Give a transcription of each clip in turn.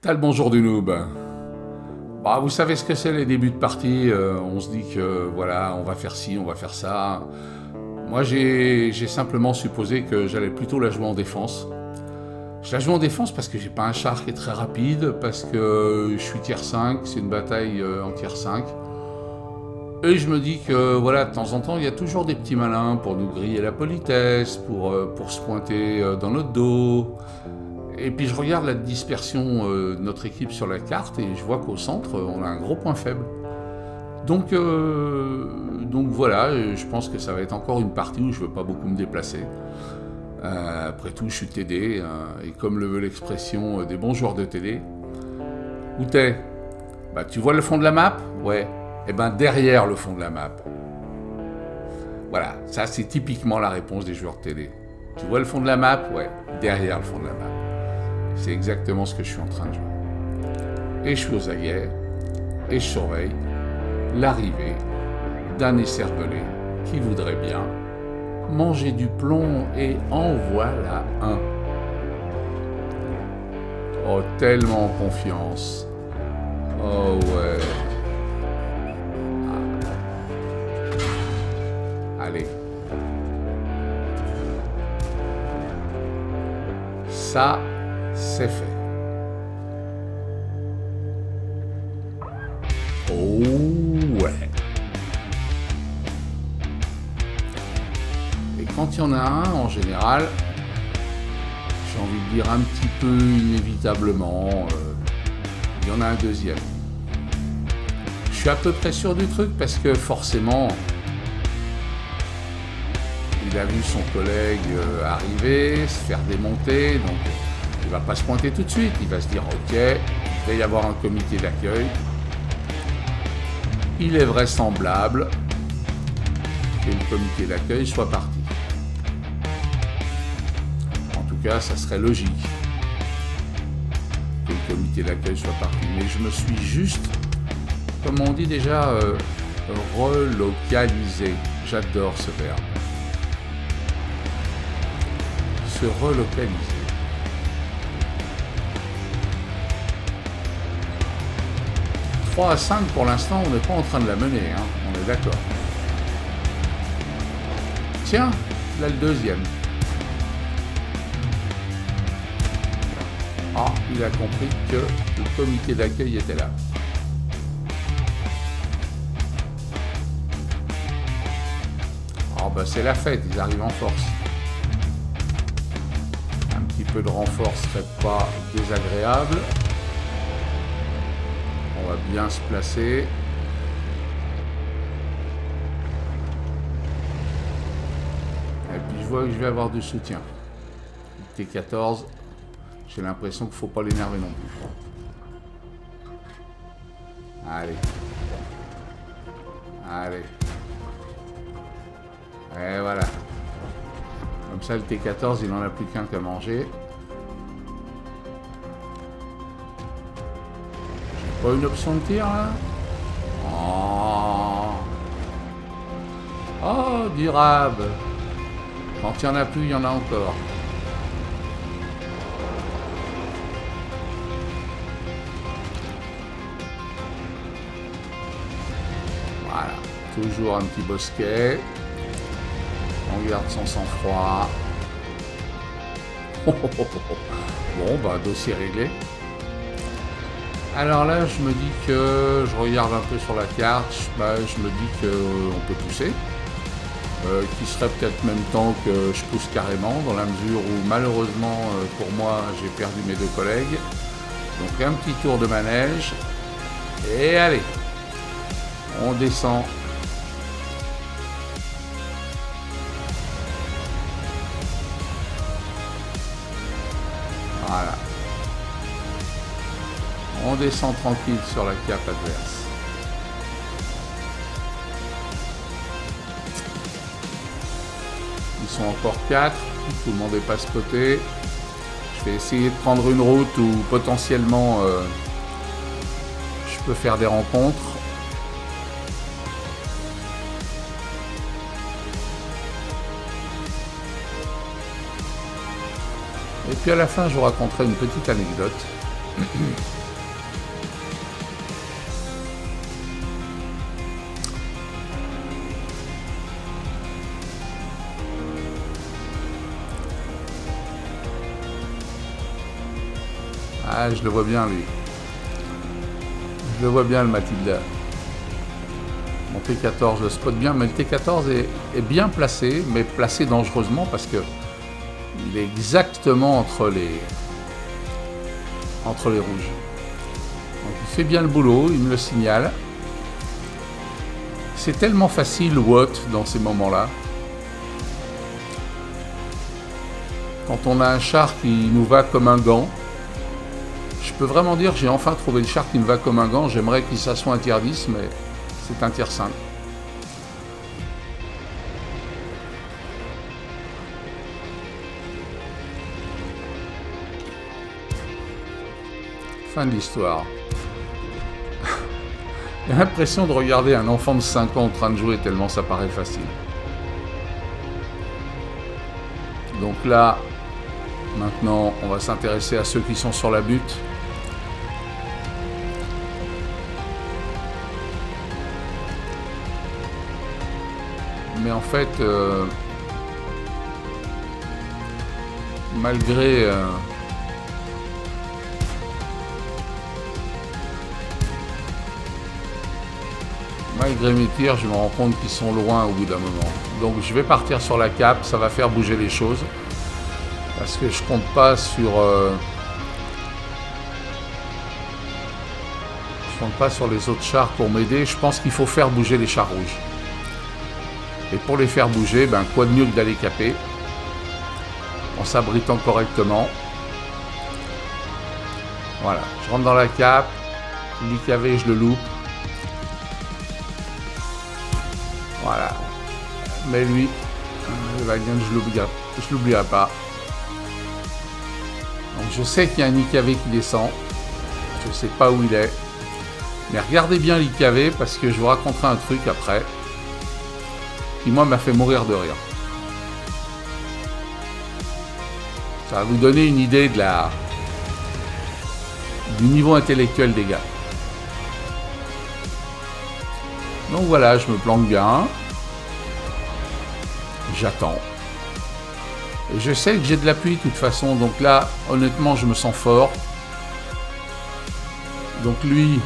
T'as le bonjour du noob. Bah, vous savez ce que c'est les débuts de partie, on se dit que voilà, on va faire ci, on va faire ça. Moi j'ai simplement supposé que j'allais plutôt la jouer en défense. Je la joue en défense parce que j'ai pas un char qui est très rapide, parce que je suis tier 5, c'est une bataille en tier 5. Et je me dis que voilà, de temps en temps, il y a toujours des petits malins pour nous griller la politesse, pour se pointer dans notre dos. Et puis je regarde la dispersion de notre équipe sur la carte et je vois qu'au centre, on a un gros point faible. Donc voilà, je pense que ça va être encore une partie où je ne veux pas beaucoup me déplacer. Après tout, je suis TD, et comme le veut l'expression des bons joueurs de TD. Où t'es? Bah tu vois le fond de la map? Ouais. Eh ben derrière le fond de la map. Voilà, ça c'est typiquement la réponse des joueurs de TD. Tu vois le fond de la map? Ouais. Derrière le fond de la map. C'est exactement ce que je suis en train de jouer. Et je suis aux aguets, et je surveille l'arrivée d'un écervelé qui voudrait bien manger du plomb, et en voilà un. Oh, tellement confiance. Oh ouais. Ah. Allez. Ça, c'est fait. Oh ouais. Et quand il y en a un, en général, j'ai envie de dire un petit peu inévitablement, il y en a un deuxième. Je suis à peu près sûr du truc parce que forcément, il a vu son collègue arriver, se faire démonter, donc il va pas se pointer tout de suite, il va se dire ok, il va y avoir un comité d'accueil. Il est vraisemblable que le comité d'accueil soit parti. En tout cas, ça serait logique que le comité d'accueil soit parti. Mais je me suis juste, comme on dit déjà, relocalisé. J'adore ce verbe. Se relocaliser. « 3-5 pour l'instant, on n'est pas en train de la mener, hein, on est d'accord. Tiens, là le deuxième. Ah, il a compris que le comité d'accueil était là. Ah bah c'est la fête, ils arrivent en force. Un petit peu de renfort serait pas désagréable. On va bien se placer. Et puis je vois que je vais avoir du soutien. T14, j'ai l'impression qu'il ne faut pas l'énerver non plus. Allez. Allez. Et voilà. Comme ça, le T14, il n'en a plus qu'un qu'à manger. Pas une option de tir là? Oh, du rab. Quand il n'y en a plus, il y en a encore. Voilà, toujours un petit bosquet. On garde son sang-froid. Bon, bah, dossier réglé. Alors là, je me dis que je regarde un peu sur la carte, je me dis qu'on peut pousser, qu'il serait peut-être même temps que je pousse carrément, dans la mesure où malheureusement pour moi, j'ai perdu mes deux collègues. Donc un petit tour de manège, et allez, on descend. Voilà. On descend tranquille sur la cape adverse. Ils sont encore 4, tout le monde n'est pas spoté. Je vais essayer de prendre une route où potentiellement je peux faire des rencontres. Et puis à la fin, je vous raconterai une petite anecdote Ah, je le vois bien, lui. Je le vois bien, le Matilda. Mon T14, je le spot bien, mais le T14 est bien placé, mais placé dangereusement parce que il est exactement entre les rouges. Donc il fait bien le boulot, il me le signale. C'est tellement facile, What, dans ces moments-là. Quand on a un char qui nous va comme un gant, je peux vraiment dire que j'ai enfin trouvé le char qui me va comme un gant. J'aimerais qu'il soit un tiers 10, mais c'est un tiers 5. Fin de l'histoire. J'ai l'impression de regarder un enfant de 5 ans en train de jouer tellement ça paraît facile. Donc là, maintenant, on va s'intéresser à ceux qui sont sur la butte. Mais en fait, malgré mes tirs, je me rends compte qu'ils sont loin au bout d'un moment. Donc je vais partir sur la cape, ça va faire bouger les choses. Parce que je compte pas sur... je compte pas sur les autres chars pour m'aider. Je pense qu'il faut faire bouger les chars rouges. Et pour les faire bouger, ben, quoi de mieux que d'aller caper en s'abritant correctement. Voilà, je rentre dans la cape, l'IKV je le loupe. Voilà, mais lui, le Valiant je l'oublierai pas. Donc je sais qu'il y a un IKV qui descend, je sais pas où il est, mais regardez bien l'IKV parce que je vous raconterai un truc après qui moi m'a fait mourir de rire. Ça va vous donner une idée de du niveau intellectuel des gars. Donc voilà, je me planque bien. J'attends. Et je sais que j'ai de l'appui de toute façon, donc là, honnêtement, je me sens fort. Donc lui,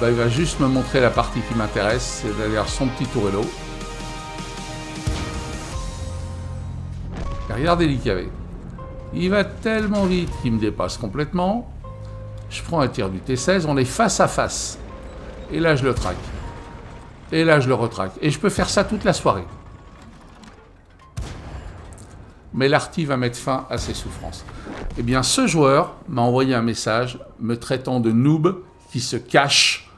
ben, il va juste me montrer la partie qui m'intéresse, c'est-à-dire son petit tourello. Et regardez l'IKV. Il va tellement vite qu'il me dépasse complètement. Je prends un tir du T16, on est face à face. Et là, je le traque. Et là, je le retraque. Et je peux faire ça toute la soirée. Mais l'arty va mettre fin à ses souffrances. Eh bien, ce joueur m'a envoyé un message me traitant de noob qui se cache.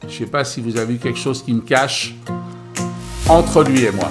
Je ne sais pas si vous avez vu quelque chose qui me cache entre lui et moi.